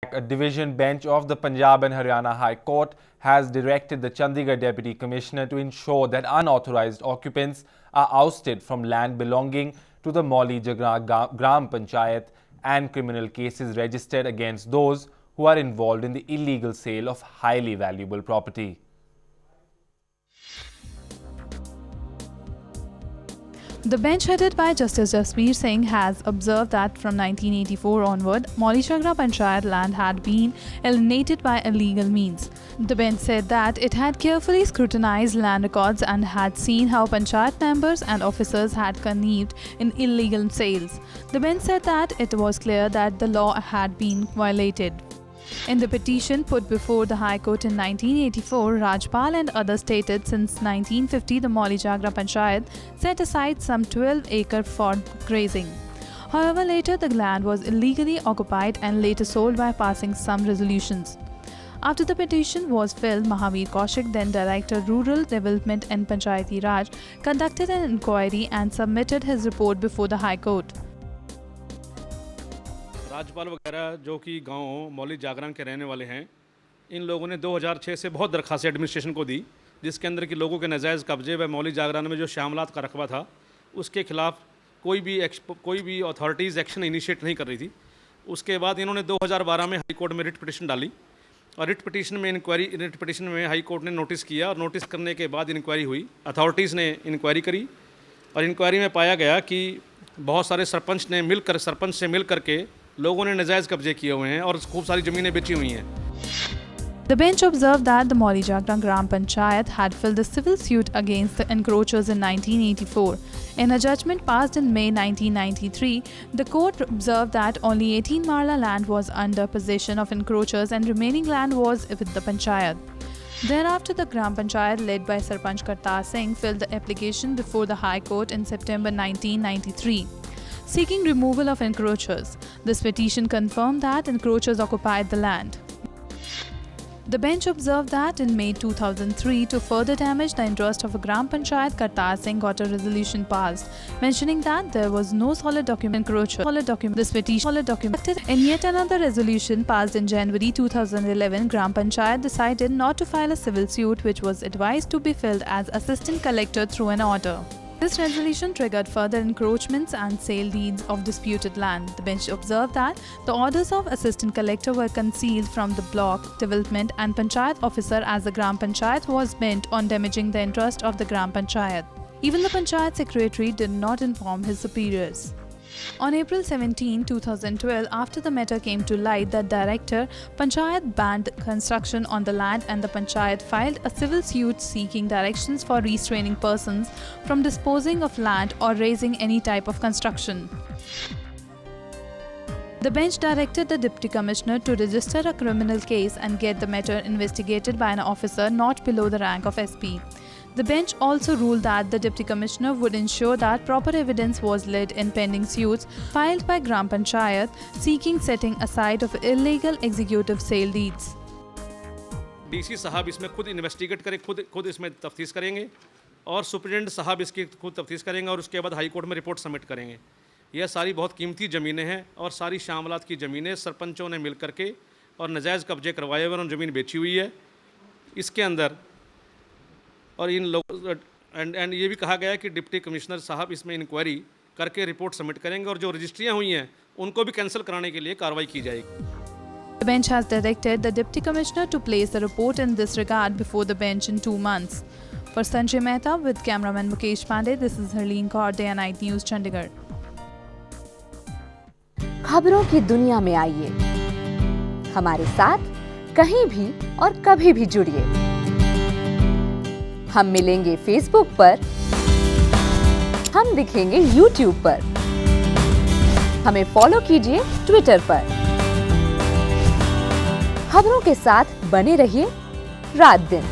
A division bench of the Punjab and Haryana High Court has directed the Chandigarh Deputy Commissioner to ensure that unauthorized occupants are ousted from land belonging to the Mauli Jagra Gram Panchayat and criminal cases registered against those who are involved in the illegal sale of highly valuable property. The bench headed by Justice Jasbir Singh has observed that from 1984 onward, Mauli Jagra Panchayat land had been alienated by illegal means. The bench said that it had carefully scrutinized land records and had seen how Panchayat members and officers had connived in illegal sales. The bench said that it was clear that the law had been violated. In the petition put before the High Court in 1984, Rajpal and others stated since 1950 the Mauli Jagra Panchayat set aside some 12 acres for grazing. However, later the land was illegally occupied and later sold by passing some resolutions. After the petition was filed, Mahavir Kaushik, then Director Rural Development and Panchayati Raj, conducted an inquiry and submitted his report before the High Court. Rajpal वगैरह जो कि गांव मौली जागरण के रहने वाले हैं, इन लोगों ने 2006 से बहुत दरखास्तें एडमिनिस्ट्रेशन को दी, जिसके अंदर कि लोगों के नाजायज़ कब्जे व मौली जागरण में जो श्यामलात का रकबा था उसके खिलाफ कोई भी अथॉरिटीज़ एक्शन इनिशिएट नहीं कर रही थी। उसके बाद इन्होंने 2012 में हाई कोर्ट में रिट पिटिशन डाली और रिट पिटिशन में हाई कोर्ट ने नोटिस किया और नोटिस करने के बाद इंक्वायरी हुई। अथॉरिटीज़ ने इंक्वायरी करी और इंक्वायरी में पाया गया कि बहुत सारे सरपंच से मिल करके लोगों ने नाजायज़ कब्जे किए हुए हैं और खूब सारी ज़मीनें बेची हुई हैं। The bench observed that the Mauli Jagra Gram Panchayat had filed a civil suit against the encroachers in 1984. In a judgment passed in May 1993, the court observed that only 18 marla land was under possession of encroachers and remaining land was with the Panchayat. Thereafter, the Gram Panchayat led by Sarpanch Kartar Singh filed the application before the High Court in September 1993. Seeking removal of encroachers. This petition confirmed that encroachers occupied the land. The bench observed that in May 2003, to further damage the interest of a Gram Panchayat, Kartar Singh got a resolution passed, mentioning that there was no solid document encroacher. This petition in yet another resolution passed in January 2011, Gram Panchayat decided not to file a civil suit, which was advised to be filed as assistant collector through an order. This resolution triggered further encroachments and sale deeds of disputed land. The bench observed that the orders of assistant collector were concealed from the block, development and panchayat officer as the Gram Panchayat was bent on damaging the interest of the Gram Panchayat. Even the Panchayat secretary did not inform his superiors. On April 17, 2012, after the matter came to light, the director Panchayat banned construction on the land and the Panchayat filed a civil suit seeking directions for restraining persons from disposing of land or raising any type of construction. The bench directed the Deputy Commissioner to register a criminal case and get the matter investigated by an officer not below the rank of SP. The bench also ruled that the Deputy Commissioner would ensure that proper evidence was laid in pending suits filed by Gram Panchayat seeking setting aside of illegal executive sale deeds. DC साहब इसमें खुद investigate करें, खुद इसमें तफ्तीश करेंगे और superintendent साहब इसकी खुद तफ्तीश करेंगे और उसके बाद हाई कोर्ट में रिपोर्ट सबमिट करेंगे। यह सारी बहुत कीमती ज़मीनें हैं और सारी शामलात की ज़मीनें सरपंचों ने मिल करके और नाजायज़ कब्जे करवाए हुए उन्होंने ज़मीन बेची हुई है। इसके अंदर और इन लोग एंड ये भी कहा गया है कि डिप्टी कमिश्नर साहब इसमें इंक्वायरी करके रिपोर्ट सबमिट करेंगे और जो रजिस्ट्रियाँ हुई हैं उनको भी कैंसिल कराने के लिए कार्रवाई की जाएगी। The bench has directed the Deputy Commissioner to place a report in this regard before the bench in 2 months. For Sanjay Mehta with cameraman Mukesh Pandey, this is Harleen Kaur, Day and Night News, Chandigarh. खबरों की दुनिया में आइए, हमारे साथ कहीं भी और कभी भी जुड़िए। हम मिलेंगे फेसबुक पर, हम दिखेंगे यूट्यूब पर, हमें फॉलो कीजिए ट्विटर पर। खबरों के साथ बने रहिए रात दिन।